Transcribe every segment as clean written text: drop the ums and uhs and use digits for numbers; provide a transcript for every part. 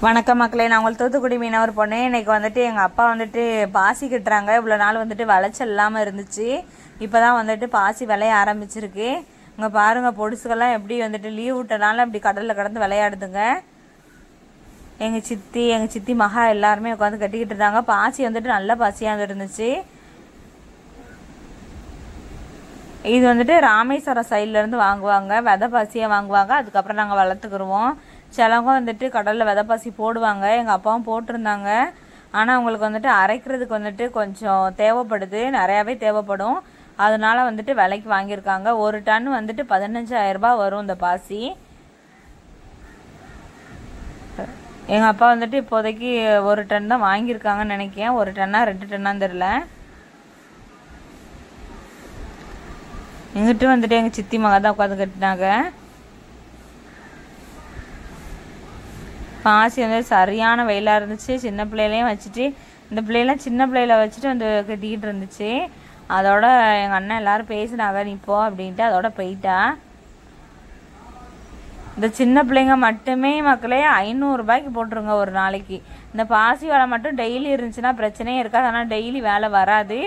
வணக்கம் மக்களே, நான் உங்களுக்கு தூத்துக்குடி மீனவர் பொண்ணு. இன்றைக்கி வந்துட்டு எங்கள் அப்பா வந்துட்டு பாசி கட்டுறாங்க. இவ்வளோ நாள் வந்துட்டு விளைச்சல் இல்லாமல் இருந்துச்சு. இப்போ தான் வந்துட்டு பாசி விளைய ஆரம்பிச்சிருக்கு. இங்கே பாருங்கள், பொடுசுக்கெல்லாம் எப்படி வந்துட்டு லீவ் விட்டனால இப்படி கடலில் கடந்து விளையாடுதுங்க. எங்கள் சித்தி மகா எல்லாருமே உட்காந்து கட்டிக்கிட்டு இருந்தாங்க. பாசி வந்துட்டு நல்ல பாசியாக இருந்துச்சு. இது வந்துட்டு ராமேஸ்வரம் சைட்லேருந்து வாங்குவாங்க, விதை பாசியாக வாங்குவாங்க. அதுக்கப்புறம் நாங்கள் வளர்த்துக்குருவோம். சிலவங்க வந்துட்டு கடலில் விதைப்பாசி போடுவாங்க. எங்கள் அப்பாவும் போட்டிருந்தாங்க. ஆனால் அவங்களுக்கு வந்துட்டு அரைக்கிறதுக்கு வந்துட்டு கொஞ்சம் தேவைப்படுது, நிறையாவே தேவைப்படும். அதனால வந்துட்டு விலைக்கு வாங்கியிருக்காங்க. ஒரு டன் வந்துட்டு 15,000 வரும் இந்த பாசி. எங்கள் அப்பா வந்துட்டு இப்போதைக்கு ஒரு டன் தான் வாங்கியிருக்காங்கன்னு நினைக்கிறேன். ஒரு டன்னா 2 டன்னான்னு தெரில. எங்கிட்ட வந்துட்டு எங்கள் சித்தி மகா தான் உட்காந்து கட்டினாங்க. பாசி வந்து சரியான வெயிலாக இருந்துச்சு. சின்ன பிள்ளையிலையும் வச்சுட்டு, இந்த பிள்ளைலாம் சின்ன பிள்ளையில வச்சுட்டு வந்து கட்டிக்கிட்டு இருந்துச்சு. அதோட எங்கள் அண்ணன் எல்லோரும் பேசினாங்க, நீ போ அப்படின்ட்டு. அதோட போயிட்டா. இந்த சின்ன பிள்ளைங்க மட்டுமே மக்களே 500 ரூபாய்க்கு போட்டுருங்க ஒரு நாளைக்கு. இந்த பாசி வேலை மட்டும் டெய்லி இருந்துச்சுன்னா பிரச்சனையே இருக்காது. ஆனால் டெய்லி வேலை வராது.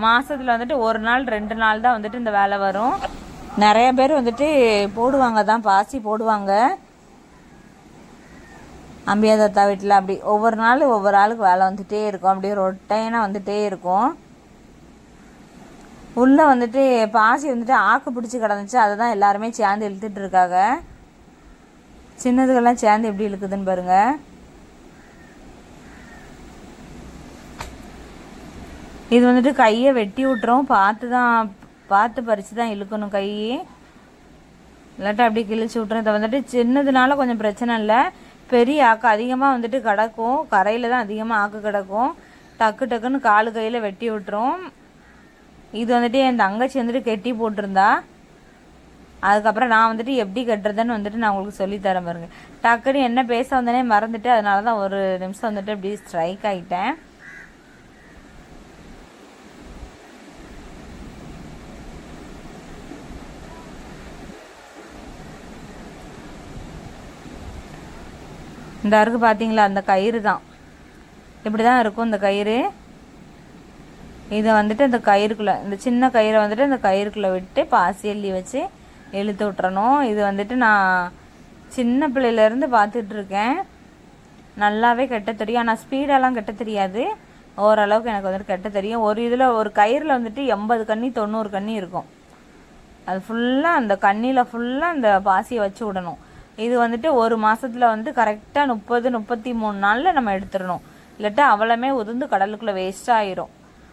மாதத்தில் வந்துட்டு 1 நாள் 2 நாள் தான் வந்துட்டு இந்த வேலை வரும். நிறைய பேர் வந்துட்டு போடுவாங்க தான், பாசி போடுவாங்க. அம்பியா தாத்தா வீட்டில் அப்படி ஒவ்வொரு நாள் ஒவ்வொரு ஆளுக்கு வேலை வந்துகிட்டே இருக்கும். அப்படியே ரொட்டைனாக வந்துகிட்டே இருக்கும். உள்ளே வந்துட்டு பாசி வந்துட்டு ஆக்கு பிடிச்சி கிடந்துச்சு. அதை தான் எல்லாருமே சேர்ந்து இழுத்துட்டு இருக்காங்க. சின்னதுக்கெல்லாம் சேர்ந்து எப்படி இழுக்குதுன்னு பாருங்க. இது வந்துட்டு கையை வெட்டி விட்டுரும். பார்த்து பறித்து தான் இழுக்கணும் கை. இல்லாட்டா அப்படி கிழிச்சு விட்டுரும். இதை வந்துட்டு சின்னதுனால கொஞ்சம் பிரச்சனை இல்லை. பெரிய ஆக்கு அதிகமாக வந்துட்டு கிடக்கும். கரையில் தான் அதிகமாக ஆக்கு கிடக்கும். டக்கு டக்குன்னு காலு கையில் வெட்டி விட்டுரும். இது வந்துட்டு என் தங்கச்சி வந்துட்டு கெட்டி போட்டிருந்தா. அதுக்கப்புறம் நான் வந்துட்டு எப்படி கட்டுறதுன்னு வந்துட்டு நான் உங்களுக்கு சொல்லித்தரேன் பாருங்க. டக்குன்னு என்ன பேச வந்தனே மறந்துட்டு, அதனால தான் ஒரு நிமிஷம் வந்துட்டு இப்படி ஸ்ட்ரைக் ஆகிட்டேன். இந்த அருக்கு பார்த்தீங்களா, அந்த கயிறு தான் இப்படி தான் இருக்கும். இந்த கயிறு இதை வந்துட்டு இந்த கயிறுக்குள்ளே, இந்த சின்ன கயிறை வந்துட்டு இந்த கயிறுக்குள்ளே விட்டு பாசி அள்ளி வச்சு இழுத்து விட்டுறணும். இது வந்துட்டு நான் சின்ன பிள்ளையிலேருந்து பார்த்துட்ருக்கேன். நல்லாவே கட்ட தெரியும். ஆனால் ஸ்பீடெல்லாம் கட்ட தெரியாது. ஓரளவுக்கு எனக்கு வந்துட்டு கட்ட தெரியும். ஒரு இதில் ஒரு கயிறில் வந்துட்டு 80 கண்ணி 90 கண்ணி இருக்கும். அது ஃபுல்லாக அந்த கண்ணியில் ஃபுல்லாக அந்த பாசியை வச்சு விடணும். இது வந்துட்டு ஒரு மாதத்தில் வந்து கரெக்டாக 30-33 நாளில் நம்ம எடுத்துடணும். இல்லாட்டா அவ்வளோமே உதிர்ந்து கடலுக்குள்ளே வேஸ்ட்டாக ஆயிரும்.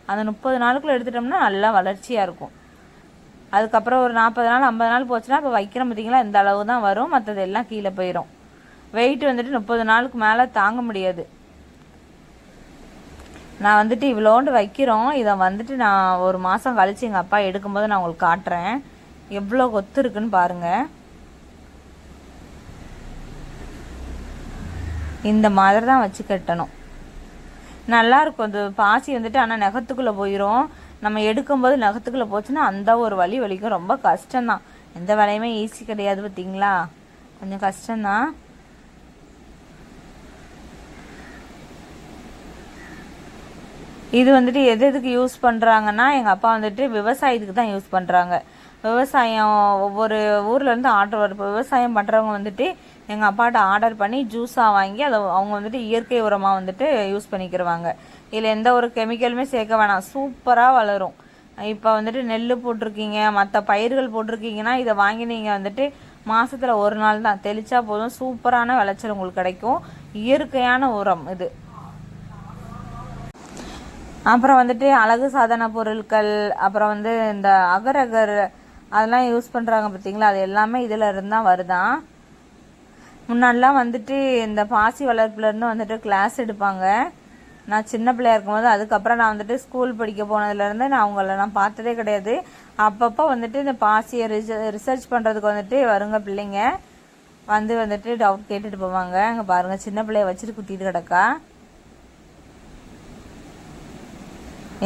அந்த 30 நாளுக்குள்ளே எடுத்துட்டோம்னா நல்லா வளர்ச்சியாக இருக்கும். அதுக்கப்புறம் ஒரு 40 நாள் 50 நாள் போச்சுன்னா இப்போ வைக்கிறோம் பார்த்தீங்களா, இந்த அளவு தான் வரும். மற்றது எல்லாம் கீழே போயிடும். வெயிட் வந்துட்டு 30 நாளுக்கு மேலே தாங்க முடியாது. நான் வந்துட்டு இவ்வளோண்டு வைக்கிறோம். இதை வந்துட்டு நான் ஒரு மாதம் கழித்து எங்கள் அப்பா எடுக்கும்போது நான் உங்களுக்கு காட்டுறேன் எவ்வளோ கொத்து இருக்குன்னு பாருங்கள். இந்த மாதிரி தான் வச்சு கட்டணும். நல்லாயிருக்கும் அது பாசி வந்துட்டு. ஆனால் நகத்துக்குள்ளே போயிடும். நம்ம எடுக்கும்போது நகத்துக்குள்ளே போச்சுன்னா அந்த ஒரு வலிக்கும். ரொம்ப கஷ்டம்தான். எந்த வேலையுமே ஈஸி கிடையாது பார்த்தீங்களா, கொஞ்சம் கஷ்டம்தான். இது வந்துட்டு எதுக்கு யூஸ் பண்ணுறாங்கன்னா, எங்கள் அப்பா வந்துட்டு விவசாயத்துக்கு தான் யூஸ் பண்ணுறாங்க. விவசாயம் ஒவ்வொரு ஊர்லேருந்து ஆர்டர் வரும். இப்போ விவசாயம் பண்ணுறவங்க வந்துட்டு எங்கள் அப்பாட்ட ஆர்டர் பண்ணி ஜூஸாக வாங்கி அதை அவங்க வந்துட்டு இயற்கை உரமாக வந்துட்டு யூஸ் பண்ணிக்கிடுவாங்க. இதில் எந்த ஒரு கெமிக்கலுமே சேர்க்க வேணாம், சூப்பராக வளரும். இப்போ வந்துட்டு நெல் போட்டிருக்கீங்க, மற்ற பயிர்கள் போட்டிருக்கீங்கன்னா இதை வாங்கி நீங்கள் வந்துட்டு மாதத்தில் ஒரு நாள் தான் தெளித்தா போதும். சூப்பரான விளைச்சல் உங்களுக்கு கிடைக்கும். இயற்கையான உரம் இது. அப்புறம் வந்துட்டு அழகு சாதன பொருட்கள், அப்புறம் வந்து இந்த அகர் அதெல்லாம் யூஸ் பண்ணுறாங்க பார்த்தீங்களா, அது எல்லாமே இதில் இருந்தால் வருதான். முன்னாடிலாம் வந்துட்டு இந்த பாசி வளர்ப்புலேருந்து வந்துட்டு கிளாஸ் எடுப்பாங்க. நான் சின்ன பிள்ளையா இருக்கும்போது, அதுக்கப்புறம் நான் வந்துட்டு ஸ்கூல் படிக்க போனதுலேருந்து நான் அவங்கள நான் பார்த்ததே கிடையாது. அப்பப்போ வந்துட்டு இந்த பாசியை ரிசர்ச் பண்ணுறதுக்கு வந்துட்டு வருங்க பிள்ளைங்க வந்துட்டு டவுட் கேட்டுட்டு போவாங்க. அங்கே பாருங்கள், சின்ன பிள்ளைய வச்சுட்டு குத்திட்டு கிடக்கா.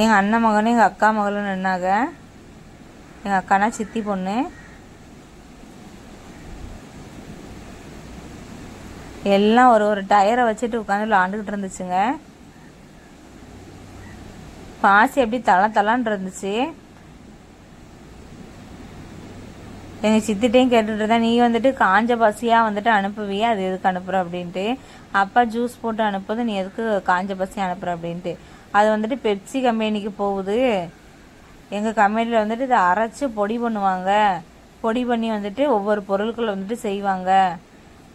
எங்கள் அண்ணன் மகனும் எங்கள் அக்கா மகளும் நின்னாங்க. எங்கள் அக்கானா சித்தி பொண்ணு. எல்லாம் ஒரு ஒரு டயரை வச்சுட்டு உட்காந்து விளாண்டுக்கிட்டு இருந்துச்சுங்க. பாசி எப்படி தலான்னு இருந்துச்சு. எங்கள் சித்திட்டையும் கேட்டுட்டு இருந்தேன், நீ வந்துட்டு காஞ்ச பசியாக வந்துட்டு அனுப்புவியா, அது எதுக்கு அனுப்புகிற அப்படின்ட்டு. அப்பா ஜூஸ் போட்டு அனுப்புது, நீ எதுக்கு காஞ்ச பசியாக அனுப்புகிற அப்படின்ட்டு. அது வந்துட்டு பெப்சி கம்பெனிக்கு போகுது. எங்கள் கம்பெனியில் வந்துட்டு இதை அரைச்சி பொடி பண்ணுவாங்க. பொடி பண்ணி வந்துட்டு ஒவ்வொரு பொருட்களை வந்துட்டு செய்வாங்க.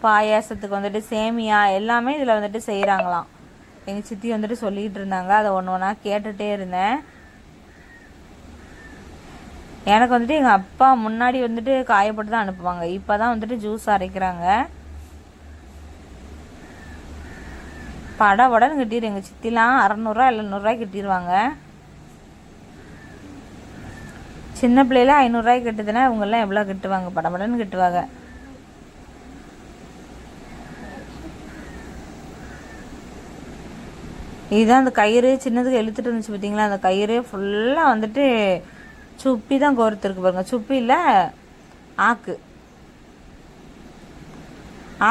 பாயாசத்துக்கு வந்துட்டு சேமியா எல்லாமே இதில் வந்துட்டு செய்கிறாங்களாம். எங்கள் சித்தி வந்துட்டு சொல்லிகிட்டு இருந்தாங்க. அதை ஒன்று ஒன்றா கேட்டுகிட்டே இருந்தேன். எனக்கு வந்துட்டு எங்கள் அப்பா முன்னாடி வந்துட்டு காயப்பட்டு தான் அனுப்புவாங்க. இப்போ தான் வந்துட்டு ஜூஸ் அரைக்கிறாங்க. படன்னு கட்டிடு. எங்கள் சித்திலாம் 600 700 கட்டிடுவாங்க. சின்ன பிள்ளையில 500 கட்டுதுன்னா இவங்கெல்லாம் எவ்வளோ கட்டுவாங்க, படன்னு கட்டுவாங்க. இதுதான் அந்த கயிறு சின்னதுக்கு இழுத்துட்டு இருந்துச்சு பார்த்தீங்களா, அந்த கயிறு ஃபுல்லாக வந்துட்டு சுப்பி தான் கோர்த்துருக்கு பாருங்க. சுப்பி இல்லை, ஆக்கு.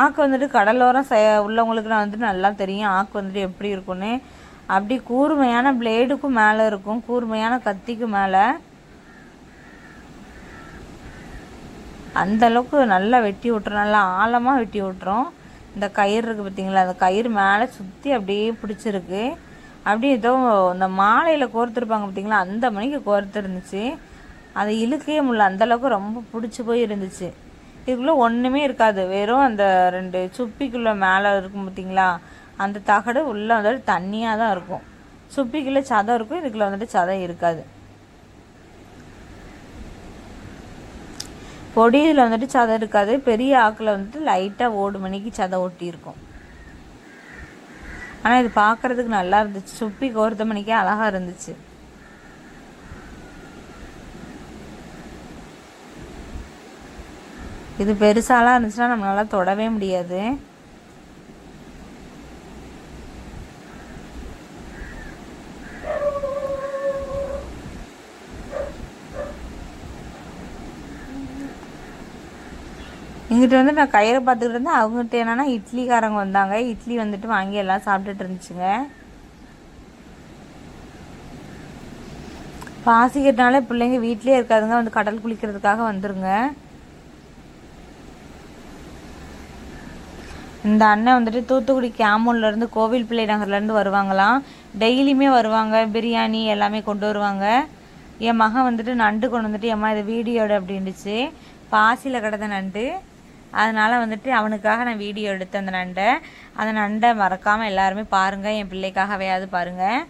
ஆக்கு வந்துட்டு கடலோரம் உள்ளவங்களுக்கு நான் வந்துட்டு நல்லா தெரியும் ஆக்கு வந்துட்டு எப்படி இருக்குன்னு. அப்படி கூர்மையான பிளேடுக்கும் மேலே இருக்கும், கூர்மையான கத்திக்கும் மேலே. அந்த அளவுக்கு நல்லா வெட்டி விட்டுரும், நல்லா ஆழமாக வெட்டி விட்டுரும். இந்த கயிறு இருக்குது பார்த்தீங்களா, அந்த கயிறு மேலே சுற்றி அப்படியே பிடிச்சிருக்கு. அப்படியே ஏதோ இந்த மாலையில் கோர்த்துருப்பாங்க பார்த்தீங்களா, அந்த மணிக்கு கோர்த்துருந்துச்சு. அதை இழுக்கவே முடியல, அந்தளவுக்கு ரொம்ப பிடிச்சி போய் இருந்துச்சு. இதுக்குள்ளே ஒன்றுமே இருக்காது, வெறும் அந்த 2 சுப்பிக்குள்ளே மேலே இருக்கும் பார்த்தீங்களா, அந்த தகடு உள்ளே வந்துட்டு தண்ணியாக தான் இருக்கும். சுப்பிக்குள்ளே சதம் இருக்கும், இதுக்குள்ளே வந்துட்டு சதம் இருக்காது. பொடியில் வந்துட்டு சதம் இருக்காது. பெரிய ஆக்கில் வந்துட்டு லைட்டாக ஓடு மணிக்கு சதம் ஒட்டி இருக்கும். ஆனால் இது பார்க்குறதுக்கு நல்லா இருந்துச்சு. சுப்பி கோர்த்த மணிக்கே அழகாக இருந்துச்சு. இது பெருசாலாம் இருந்துச்சுன்னா நம்மளால தொடவே முடியாது. இங்கிட்ட வந்து நான் கயிறை பார்த்துக்கிட்டு இருந்தேன். அவங்ககிட்ட என்னன்னா இட்லிக்காரங்க வந்தாங்க. இட்லி வந்துட்டு வாங்கி எல்லாம் சாப்பிட்டுட்டு இருந்துச்சுங்க. பாசி கட்டினாலே பிள்ளைங்க வீட்லேயே இருக்காதுங்க, வந்து கடல் குளிக்கிறதுக்காக வந்துருங்க. இந்த அண்ணன் வந்துட்டு தூத்துக்குடி கேமூன்லேருந்து கோவில்பிள்ளை நகர்லேருந்து வருவாங்களாம். டெய்லியுமே வருவாங்க, பிரியாணி எல்லாமே கொண்டு வருவாங்க. என் மகன் வந்துட்டு நண்டு கொண்டு வந்துட்டு எம்மா இதை வீடியோடு அப்படின்னுச்சு. பாசியில் கிடந்த நண்டு, அதனால் வந்துட்டு அவனுக்காக நான் வீடியோ எடுத்தேன் அந்த நண்டை. அந்த நண்டை மறக்காமல் எல்லாருமே பாருங்கள், என் பிள்ளைக்காகவையாவது பாருங்கள்.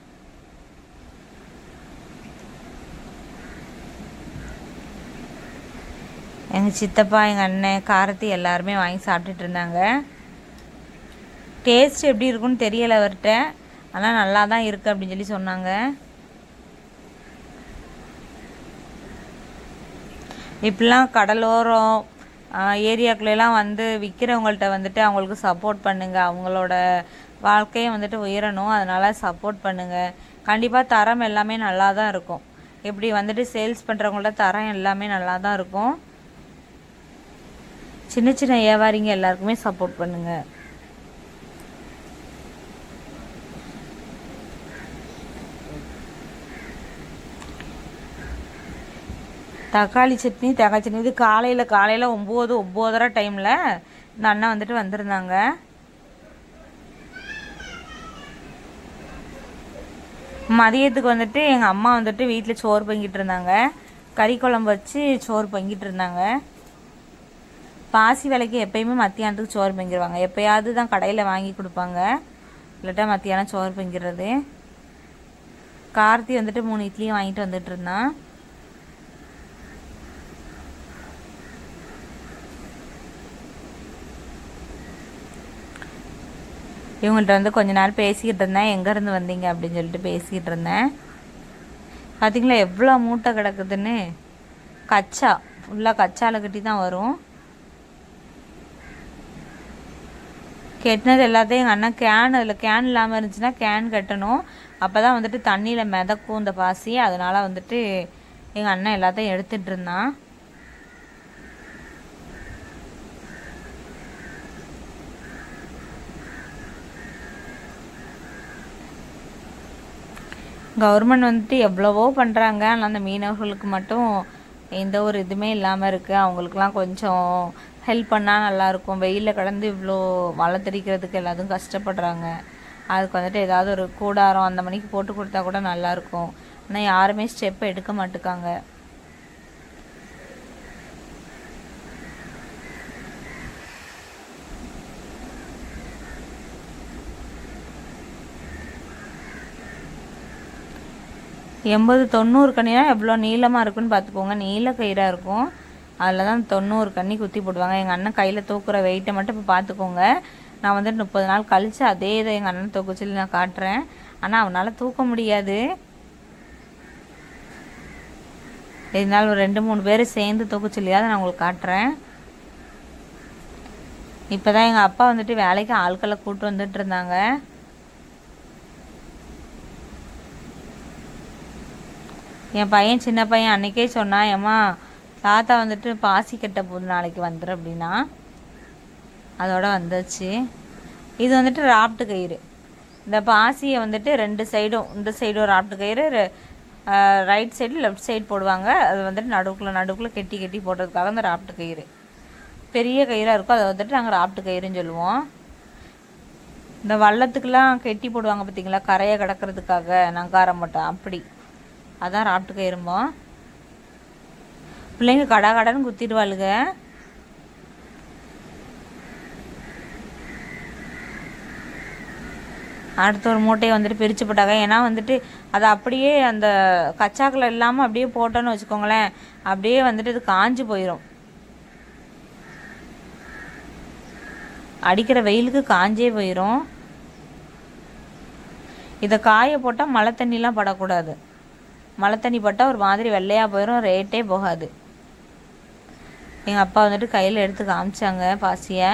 எங்கள் சித்தப்பா, எங்கள் அண்ணன், காரத்தி எல்லாருமே வாங்கி சாப்பிட்டுட்டு இருந்தாங்க. டேஸ்ட் எப்படி இருக்குன்னு தெரியலை அவர்கிட்ட, ஆனால் நல்லா தான் இருக்குது அப்படின்னு சொல்லி சொன்னாங்க. இப்படிலாம் கடலோரம் ஏரியாக்குள்ளெல்லாம் வந்து விற்கிறவங்கள்ட்ட வந்துட்டு அவங்களுக்கு சப்போர்ட் பண்ணுங்கள். அவங்களோட வாழ்க்கையை வந்துட்டு உயரணும், அதனால் சப்போர்ட் பண்ணுங்கள். கண்டிப்பாக தரம் எல்லாமே நல்லா தான் இருக்கும். இப்படி வந்துட்டு சேல்ஸ் பண்ணுறவங்கள்ட்ட தரம் எல்லாமே நல்லா தான் இருக்கும். சின்ன சின்ன வியாபாரிங்க எல்லாருக்குமே சப்போர்ட் பண்ணுங்கள். தக்காளி சட்னி இது காலையில் 9:30 டைமில் இந்த அண்ணன் வந்துட்டு வந்திருந்தாங்க. மதியத்துக்கு வந்துட்டு எங்கள் அம்மா வந்துட்டு வீட்டில் சோறு பொங்கிட்டு இருந்தாங்க. கறி குழம்பு வச்சு சோறு பொங்கிட்டு இருந்தாங்க. பாசி வேலைக்கு எப்பயுமே மத்தியானத்துக்கு சோறு பொங்கிடுவாங்க. எப்போயாவது தான் கடையில் வாங்கி கொடுப்பாங்க, இல்லாட்டா மத்தியானம் சோறு பொங்கிடுறது. கார்த்தி வந்துட்டு 3 இட்லியும் வாங்கிட்டு வந்துட்டு இருந்தான். இவங்கள்ட்ட வந்து கொஞ்ச நேரம் பேசிக்கிட்டு இருந்தேன், எங்கேருந்து வந்தீங்க அப்படின்னு சொல்லிட்டு பேசிக்கிட்டு இருந்தேன். பார்த்திங்களா எவ்வளோ மூட்டை கிடக்குதுன்னு. கச்சா ஃபுல்லாக கச்சாவில் கட்டி தான் வரும். கெட்டினது எல்லாத்தையும் எங்கள் அண்ணன் கேன், அதில் கேன் இல்லாமல் இருந்துச்சுன்னா கேன் கட்டணும். அப்போ தான் வந்துட்டு தண்ணியில் மிதக்கும் இந்த பாசி. அதனால் வந்துட்டு எங்கள் அண்ணன் எல்லாத்தையும் எடுத்துகிட்டு இருந்தான். கவர்மெண்ட் வந்துட்டு எவ்வளவோ பண்ணுறாங்க, ஆனால் அந்த மீனவர்களுக்கு மட்டும் எந்த ஒரு இதுவுமே இல்லாமல் இருக்குது. அவங்களுக்குலாம் கொஞ்சம் ஹெல்ப் பண்ணால் நல்லாயிருக்கும். வெயிலில் கடந்து இவ்வளோ மழை தெரிக்கிறதுக்கு எல்லாத்துக்கும் கஷ்டப்படுறாங்க. அதுக்கு வந்துட்டு ஏதாவது ஒரு கூடாரம் அந்த மணிக்கு போட்டு கொடுத்தா கூட நல்லாயிருக்கும். ஆனால் யாருமே ஸ்டெப் எடுக்க மாட்டுக்காங்க. எண்பது 90 கண்ணினா எவ்வளோ நீளமாக இருக்குன்னு பார்த்துக்கோங்க. நீல கயிறாக இருக்கும். அதில் தான் 90 கண்ணி குத்தி போடுவாங்க. எங்கள் அண்ணன் கையில் தூக்குற வெயிட்டை மட்டும் இப்போ பார்த்துக்கோங்க. நான் வந்துட்டு 30 நாள் கழித்து அதே இதை எங்கள் அண்ணன் தூக்க சொல்லி நான் காட்டுறேன். ஆனால் அவனால் தூக்க முடியாது. இதனால் ஒரு 2-3 பேர் சேர்ந்து தூக்க சொல்லியாவது நான் உங்களுக்கு காட்டுறேன். இப்போ தான் எங்கள் அப்பா வந்துட்டு வேலைக்கு ஆட்களை கூப்பிட்டு வந்துட்டு இருந்தாங்க. என் பையன் சின்ன பையன் அன்றைக்கே சொன்னான், ஏம்மா தாத்தா வந்துட்டு பாசி கட்ட போது நாளைக்கு வந்துடும் அப்படின்னா. அதோட வந்துச்சு. இது வந்துட்டு ராப்டு கயிறு. இந்த பாசியை வந்துட்டு 2 சைடும், இந்த சைடும் ராப்டு கயிறு, ரைட் சைடு லெஃப்ட் சைடு போடுவாங்க. அது வந்துட்டு நடுவுக்குள்ளே கெட்டி போடுறதுக்காக அந்த ராப்டு கயிறு. பெரிய கயிறாக இருக்கும், அதை வந்துட்டு நாங்கள் ராப்டு கயிறுன்னு சொல்லுவோம். இந்த வள்ளத்துக்கெலாம் கெட்டி போடுவாங்க பார்த்தீங்களா, கரையை கடக்கிறதுக்காக நங்காரம் மட்டும், அப்படி அதான் ராப்டு கயிறும்போம். பிள்ளைங்க கடான்னு குத்திடுவாளுங்க. அடுத்த ஒரு மூட்டையை வந்துட்டு பிரித்து போட்டாங்க. ஏன்னா வந்துட்டு அதை அப்படியே அந்த கச்சாக்கள் இல்லாமல் அப்படியே போட்டோன்னு வச்சுக்கோங்களேன், அப்படியே வந்துட்டு இது காஞ்சி போயிடும். அடிக்கிற வெயிலுக்கு காஞ்சே போயிடும். இதை காய போட்டால் மழை தண்ணிலாம் படக்கூடாது. மழை தண்ணி பட்டால் ஒரு மாதிரி வெள்ளையாக போயிடும், ரேட்டே போகாது. எங்கள் அப்பா வந்துட்டு கையில் எடுத்து காமிச்சாங்க பாசியை.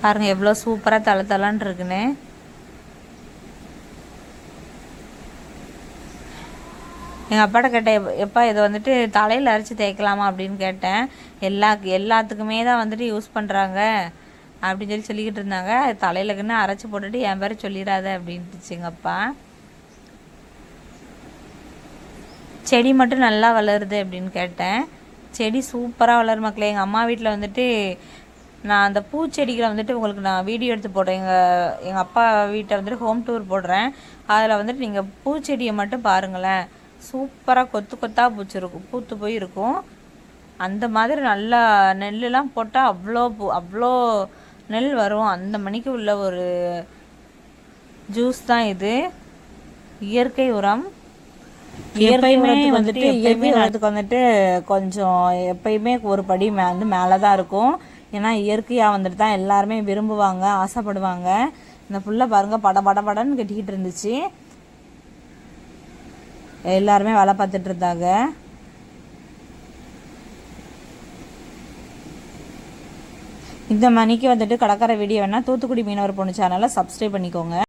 பாருங்கள் எவ்வளோ சூப்பராக தளன்னு இருக்குன்னு. எங்கள் அப்பாட்ட கேட்டேன், எப்பா இதை வந்துட்டு தலையில் அரைச்சி தேய்க்கலாமா அப்படின்னு கேட்டேன். எல்லாத்துக்குமே தான் வந்துட்டு யூஸ் பண்ணுறாங்க அப்படின்னு சொல்லிக்கிட்டு இருந்தாங்க. தலையிலக்குன்னு அரைச்சி போட்டுட்டு என் பேரை சொல்லிடாத அப்படின்ட்டுச்சு எங்கள் அப்பா. செடி மட்டும் நல்லா வளருது அப்படின்னு கேட்டேன். செடி சூப்பராக வளரும் மக்களே. எங்கள் அம்மா வீட்டில் வந்துட்டு நான் அந்த பூச்செடிகளை வந்துட்டு உங்களுக்கு நான் வீடியோ எடுத்து போடுறேன். எங்கள் அப்பா வீட்டை வந்துட்டு ஹோம் டூர் போடுறேன். அதில் வந்துட்டு நீங்கள் பூச்செடியை மட்டும் பாருங்களேன், சூப்பராக கொத்தாக பூத்து போய் இருக்கும். அந்த மாதிரி நல்லா நெல்லுலாம் போட்டால் அவ்வளோ நெல் வரும். அந்த மணிக்கு உள்ள ஒரு ஜூஸ் தான் இது. இயற்கை உரம். இயற்கை உரத்துக்கு வந்துட்டு கொஞ்சம் எப்பயுமே ஒரு படி மேலே தான் இருக்கும். ஏன்னா இயற்கையாக வந்துட்டு தான் எல்லாருமே விரும்புவாங்க, ஆசைப்படுவாங்க. இந்த புல்லை பாருங்கள் படன்னு கட்டிக்கிட்டு இருந்துச்சு. எல்லாருமே வேலை பார்த்துட்டு இருந்தாங்க. இந்த மணிக்கு வந்துட்டு கடற்கரை வீடியோ வேணால் தூத்துக்குடி மீனவர் பொண்ணு சேனலை சப்ஸ்கிரைப் பண்ணிக்கோங்க.